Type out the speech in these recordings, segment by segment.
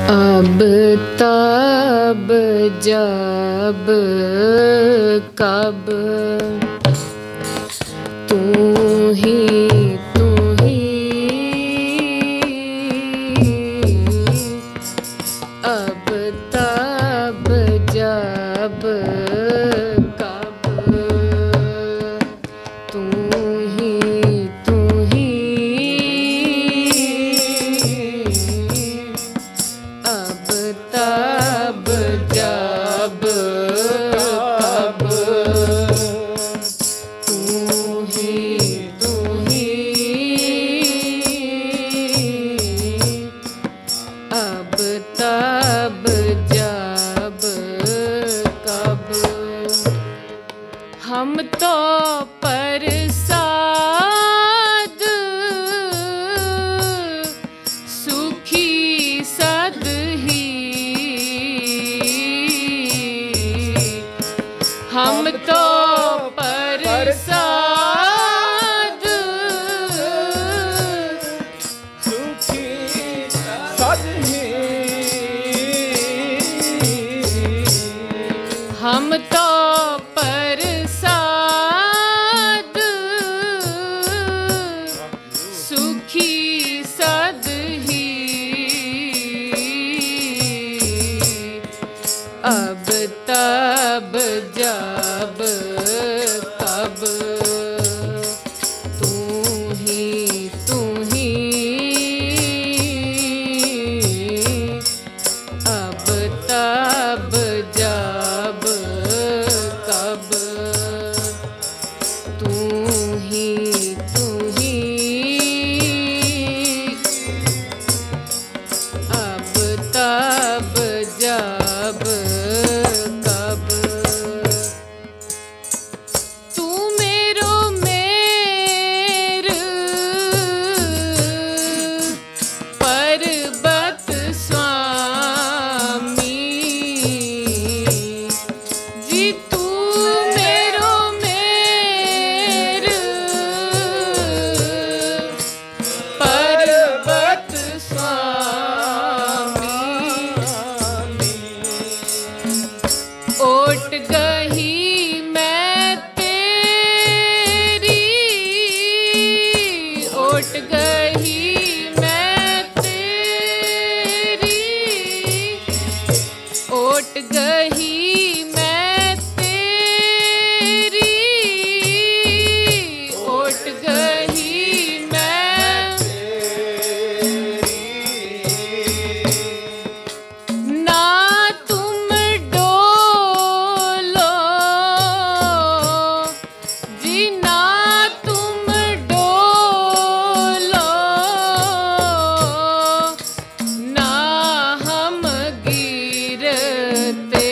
अब तब जब कब तू ही अब तब जब कब तू ही अब तब जब कब तू ही अब तब जब कब हम तो प्रसाद सुखी सद ही हम तो प्रसाद सुखी सद ही हम तो प्रसाद सुखी सद ही अब तब जब कब तू ही अब तब जब कब तू ही अब तब जब कब तू मेरो मेर पर्वत स्वामी जी तू मेरो मेर पर्वत स्वामी ओट गही मैं तेरी ओट गही मैं तेरी ओट गही मैं तेरी ओट गही मैं ना तुम डोलो जी ना तुम डोलो ना हम गिरते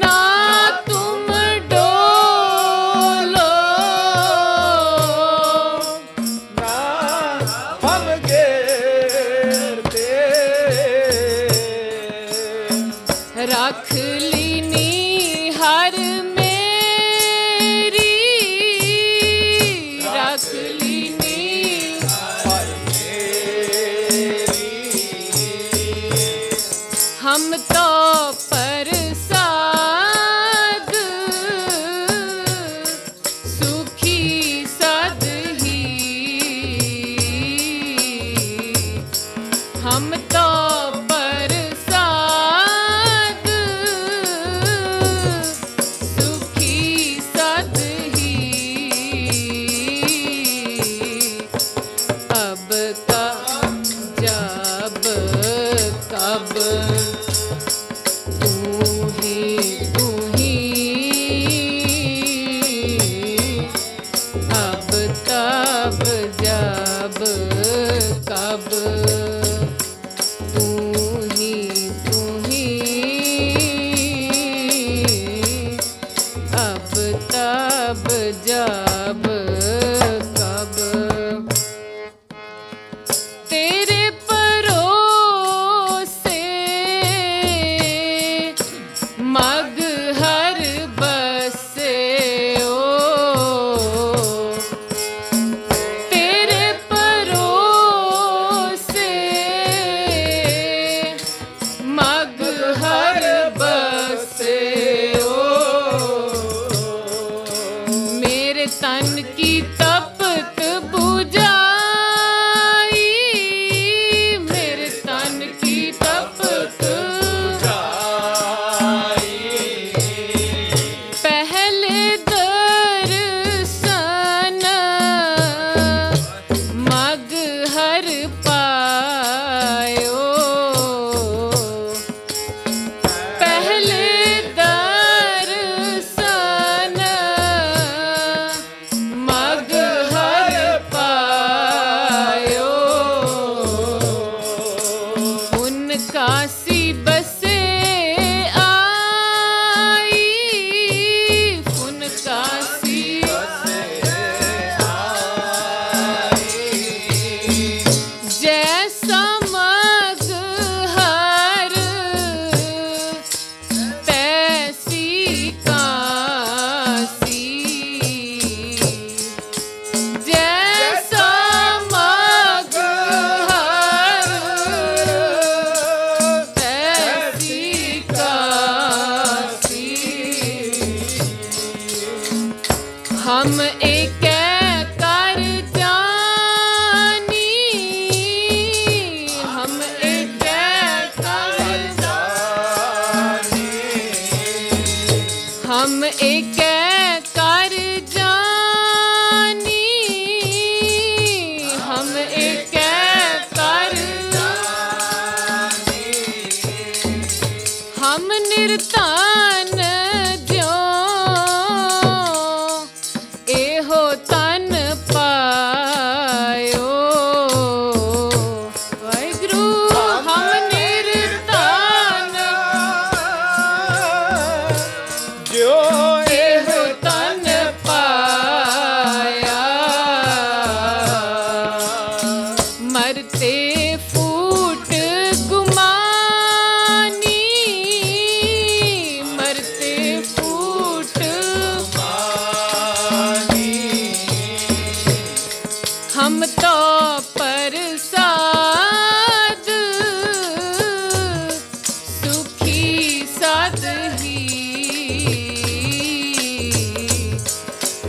ना तुम डोलो ना हम गिरते रख लीनी हर मेरी रख लीनी हर मेरी हम तो प्रसाद सुखी सद ही हम तो प्रसाद सुखी सद ही अब का जब कब तू ही अब तब जब कब तू ही अब तब जब कब तेरे परोसे मग हर बसे ओ तेरे परोसे पायो पहले दर्शन मगहर पायो उनका सी बसे आई उनका सी जैसा मगहर तैसी काशी जैसा मगहर तैसी काशी हम एक कर जानी हम एक कर हम एक कर जानी हम एक कर हम निर्तान ज्यों एहो तन पायो वाहिगुरु हम निर्तान जो एहो तन पाया मरते फूट गुमानी मरते फूट हम तो प्रसाद सुखी सद ही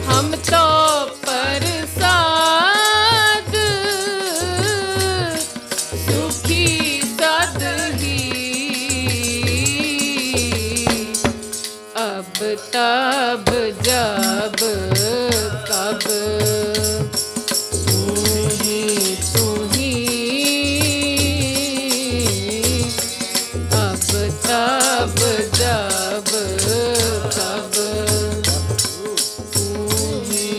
हम तो प्रसाद सुखी सद ही अब तब जब कब तू ही अब तब जब कब तू ही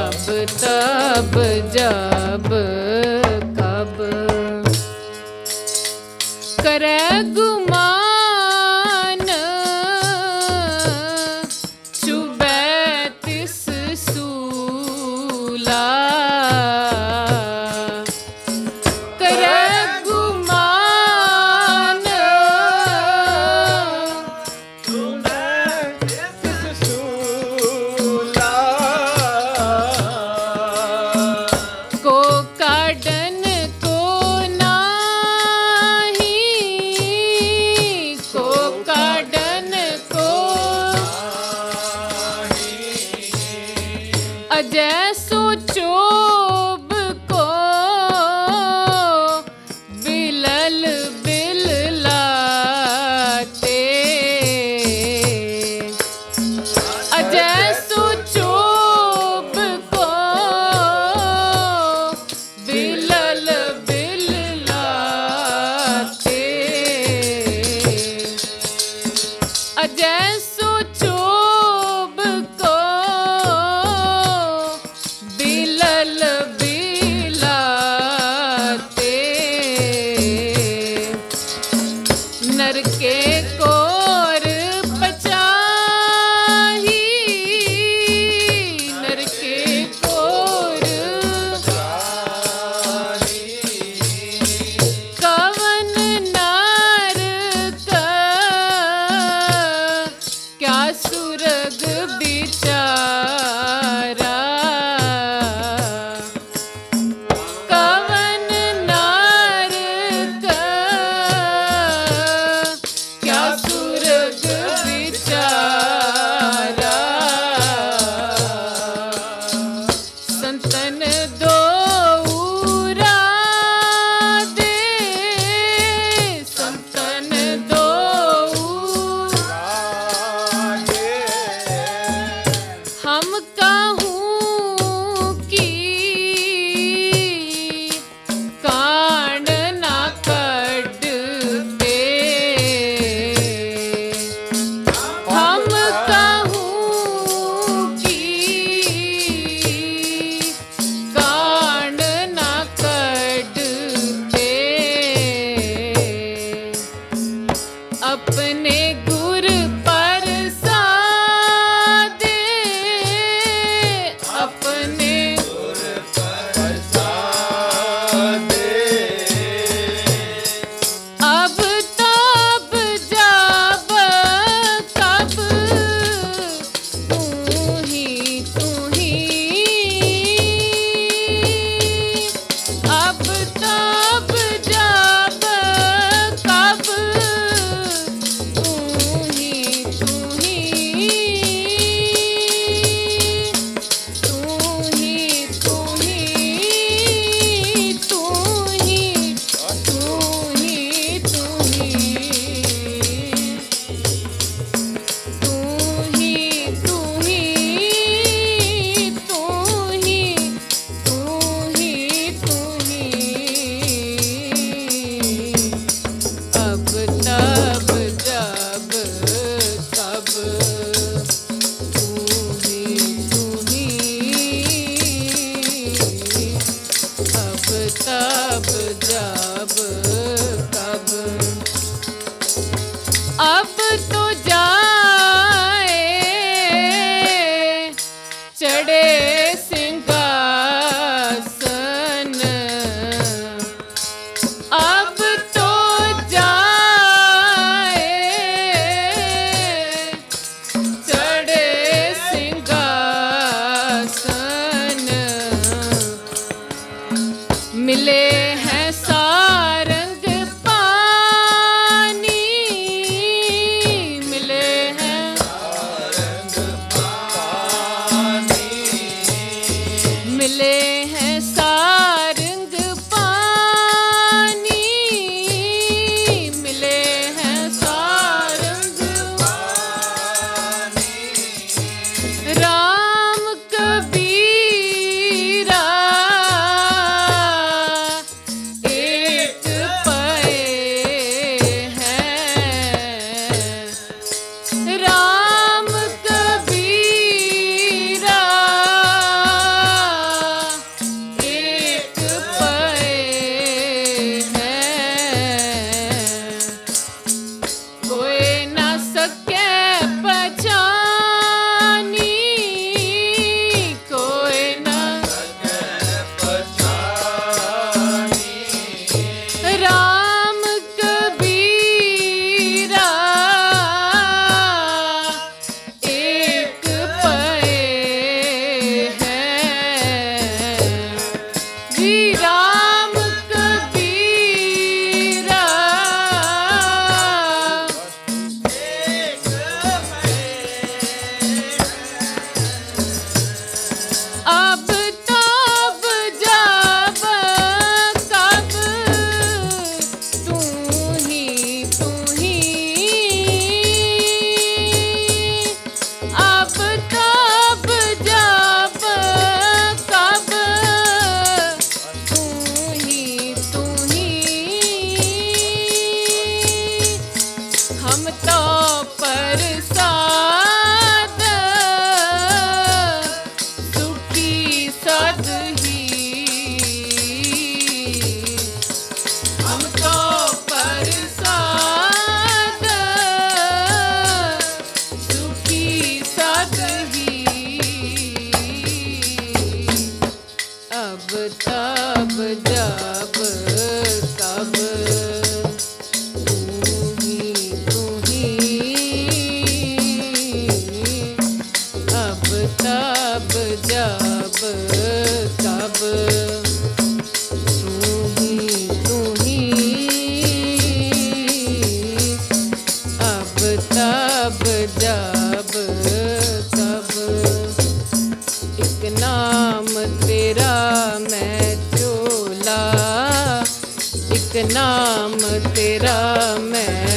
अब तब जब कब करे गुमान चुबे तिस सूला करे गुमान को काडन को नाही को काडन को अजय सोचोब को बिलल बिललाते अजय सोचोब को बिलल बिललाते अजय सोचोब को बिलल मिले हैं सारंग पानी, मिले हैं सारंग पानी, मिले हैं सारंग पानी, मिले हैं सारंग पानी, राम कबीरा एक पए हैं, राम कबीरा एक पए हैं, कोई ना सके पहचानी, कोई ना पहचानी, राम कबीरा एक पए हैं, जी राम कबीरा अब तब जब कब तू ही अब तब जब कब तू ही हम तो प्रसाद सुखी सद ही, हम तो प्रसाद सुखी सद ही, अब तब जब कब तू ही अब तब जब कब तू ही अब तब जब कब एक नाम तेरा मैं चोला, एक नाम तेरा मैं